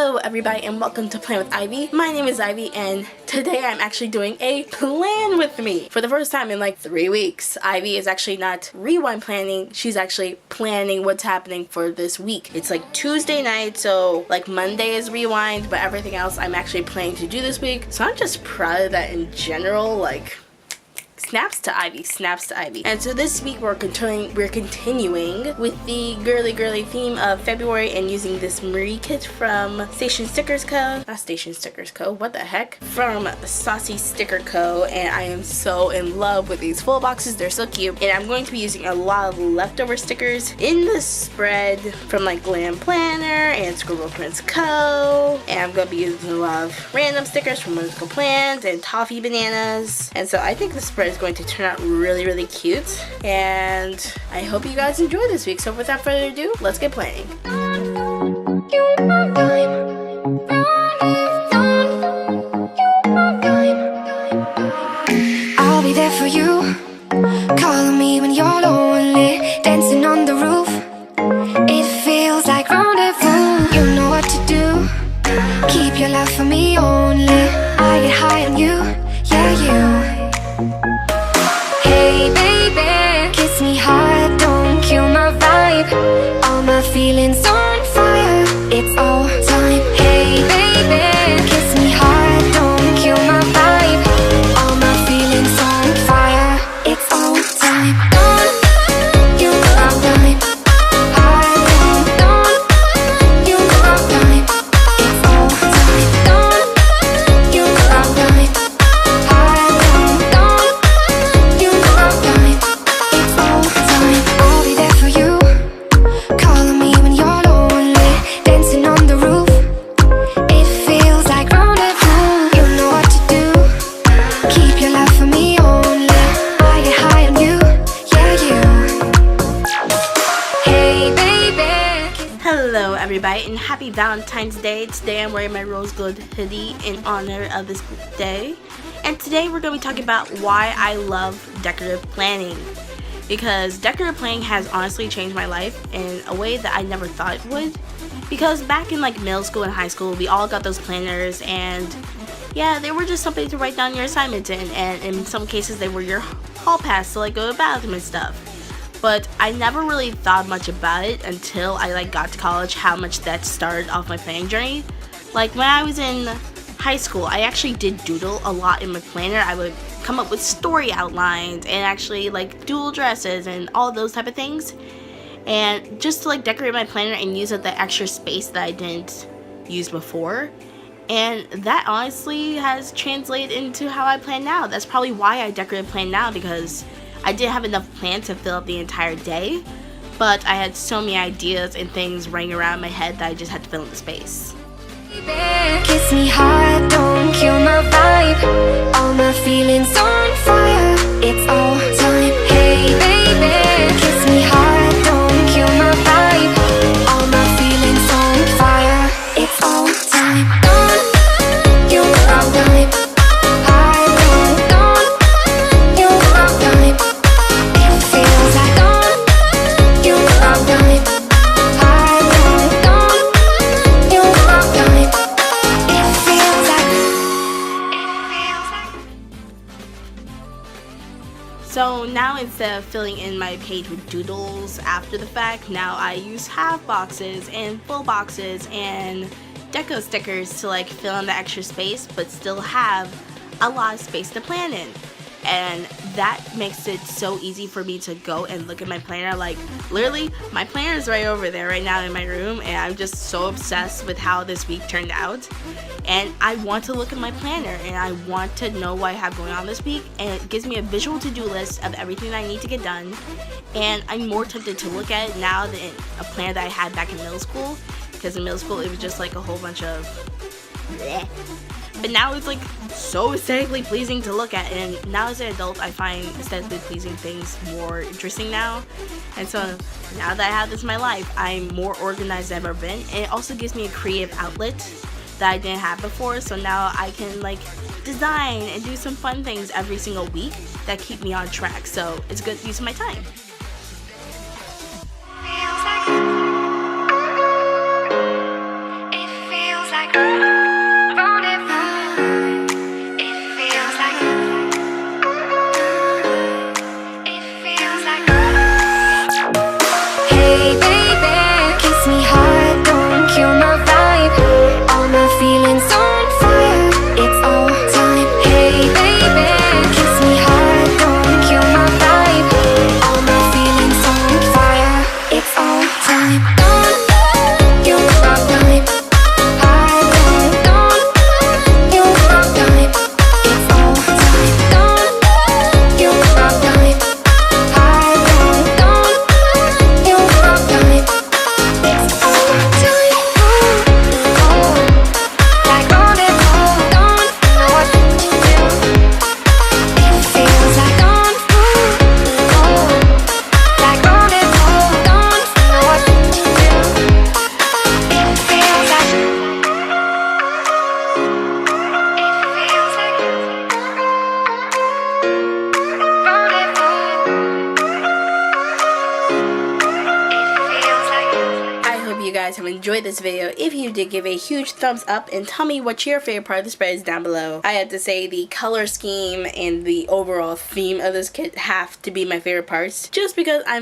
Hello everybody and welcome to Plan with Ivy. My name is Ivy and today I'm actually doing a plan with me. For the first time in like 3 weeks, Ivy is actually not rewind planning, she's actually planning what's happening for this week. It's like Tuesday night, so like Monday is rewind, but everything else I'm actually planning to do this week. So I'm just proud of that in general, like snaps to Ivy, snaps to Ivy. And so this week we're continuing with the girly theme of February and using this Marie kit from SaucyStickersCo, what the heck? From SaucyStickersCo, and I am so in love with these full boxes, they're so cute. And I'm going to be using a lot of leftover stickers in the spread from like Glam Planner and Scribble Prints Co. And I'm going to be using a lot of random stickers from Whimsical Plans and Toffee Bananas. And so I think the spread is going to turn out really cute, and I hope you guys enjoy this week. So without further ado, let's get playing. I'll be there for you, calling me when you're lonely, dancing on the roof. It feels like rendezvous. You know what to do, keep your love for me only. I get high on you, yeah you. Hey baby, kiss me hard, don't kill my vibe. All my feelings on fire, it's all time. Hey baby, kiss me hard, don't kill my vibe. All my feelings on fire, it's all time. Don't you know I'm time. Don't you know I'm time. It's all time. Don't you know I'm time. I'll be there for you, calling me when you're lonely, dancing on the roof. It feels like rendezvous. You know what to do, keep your love for me only. I get high on you, yeah you. Hey baby. Hello everybody and happy Valentine's Day. Today I'm wearing my rose gold hoodie in honor of this day. And today we're going to be talking about why I love decorative planning. Because decorative planning has honestly changed my life in a way that I never thought it would. Because back in like middle school and high school, we all got those planners, and yeah, they were just something to write down your assignments in, and in some cases they were your hall pass to like go to the bathroom and stuff. But I never really thought much about it until I like got to college, how much that started off my planning journey. Like when I was in high school, I actually did doodle a lot in my planner. I would come up with story outlines and actually like dual dresses and all those type of things, and just to like decorate my planner and use up the extra space that I didn't use before. And that honestly has translated into how I plan now. That's probably why I decorative plan now, because I didn't have enough plan to fill up the entire day, but I had so many ideas and things running around my head that I just had to fill in the space. Kiss me hard, don't kill my vibe. All my feelings on fire, it's all time. Hey baby, kiss me hard, don't kill my vibe. All my feelings on fire, it's all time. Don't you know I'm time. Don't you know I'm time. It feels like don't you know I'm time. So now instead of filling in my page with doodles after the fact, now I use half boxes and full boxes and deco stickers to like fill in the extra space but still have a lot of space to plan in. And that makes it so easy for me to go and look at my planner. Like literally my planner is right over there right now in my room, and I'm just so obsessed with how this week turned out. And I want to look at my planner and I want to know what I have going on this week, and it gives me a visual to-do list of everything that I need to get done. And I'm more tempted to look at it now than a planner that I had back in middle school, because in middle school it was just like a whole bunch of bleh. But now it's like so aesthetically pleasing to look at, and now as an adult I find aesthetically pleasing things more interesting now. And so now that I have this in my life, I'm more organized than I've ever been, and it also gives me a creative outlet that I didn't have before. So now I can like design and do some fun things every single week that keep me on track. So it's a good use of my time. It feels like guys have enjoyed this video. If you did, give a huge thumbs up and tell me what your favorite part of the spread is down below. I have to say the color scheme and the overall theme of this kit have to be my favorite parts, just because I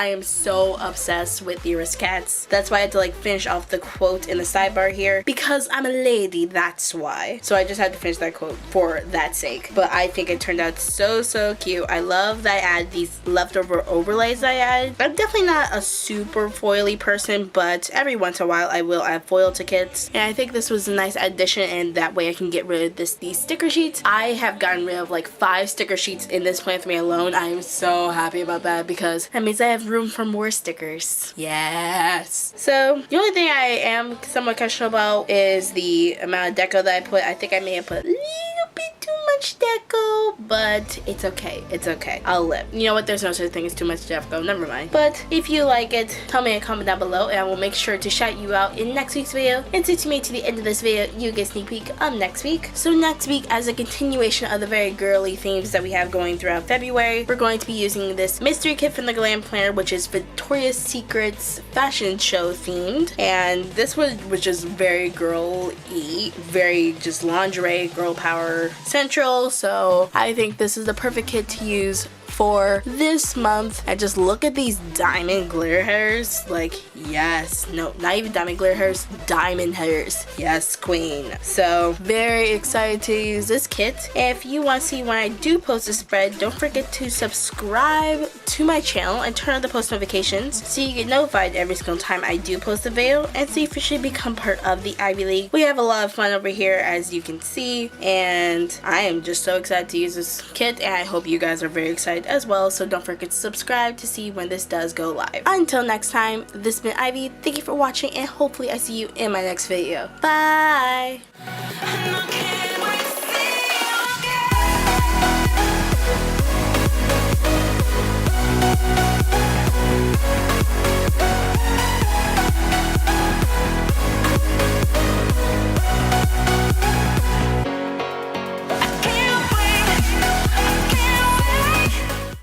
am so obsessed with the Aristocats. That's why I had to like finish off the quote in the sidebar here, because I'm a lady, that's why. So I just had to finish that quote for that sake. But I think it turned out so cute. I love that I added these leftover overlays that I added. I'm definitely not a super foily person, but every once in a while I will add foil to kits. And I think this was a nice addition, and that way I can get rid of these sticker sheets. I have gotten rid of like 5 sticker sheets in this plan for me alone. I am so happy about that because that means I have room for more stickers. Yes. So the only thing I am somewhat questionable about is the amount of deco that I put. I think I may have put a little bit too much deco, but it's okay. It's okay. I'll live. You know what? There's no such thing as too much deco. Never mind. But if you like it, tell me in a comment down below, and I will make sure to shout you out in next week's video. And since you made it to the end of this video, you get a sneak peek of next week. So next week, as a continuation of the very girly themes that we have going throughout February, we're going to be using this mystery kit from the Glam Planner, which is Victoria's Secret's fashion show themed. And this was just very girl-y, very just lingerie, girl power central. So I think this is the perfect kit to use for this month. And just look at these diamond glitter hairs. Like, yes. No, not even diamond glitter hairs, diamond hairs. Yes, queen. So very excited to use this kit. If you want to see when I do post a spread, don't forget to subscribe to my channel and turn on the post notifications so you get notified every single time I do post a video, and so you officially become part of the Ivy League. We have a lot of fun over here, as you can see, and I am just so excited to use this kit, and I hope you guys are very excited as well. So don't forget to subscribe to see when this does go live. Until next time, this has been Ivy. Thank you for watching, and hopefully I see you in my next video. Bye!